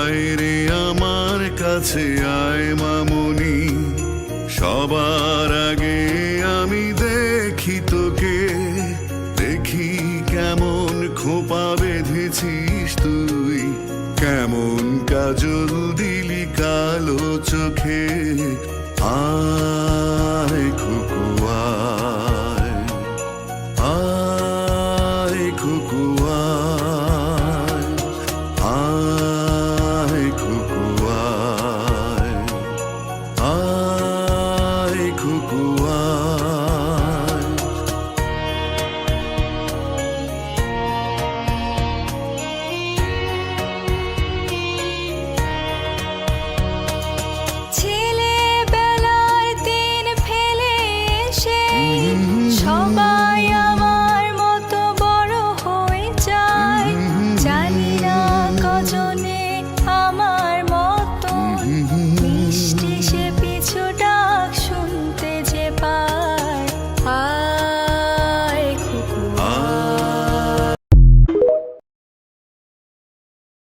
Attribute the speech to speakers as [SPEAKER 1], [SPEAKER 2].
[SPEAKER 1] আয় রে আমার কাছে আয় মামুনি, সবার আগে আমি দেখি তোকে, দেখি কেমন খোপা বেঁধেছিস তুই, কেমন কাজল দিলি কালো চোখে। আয় খুব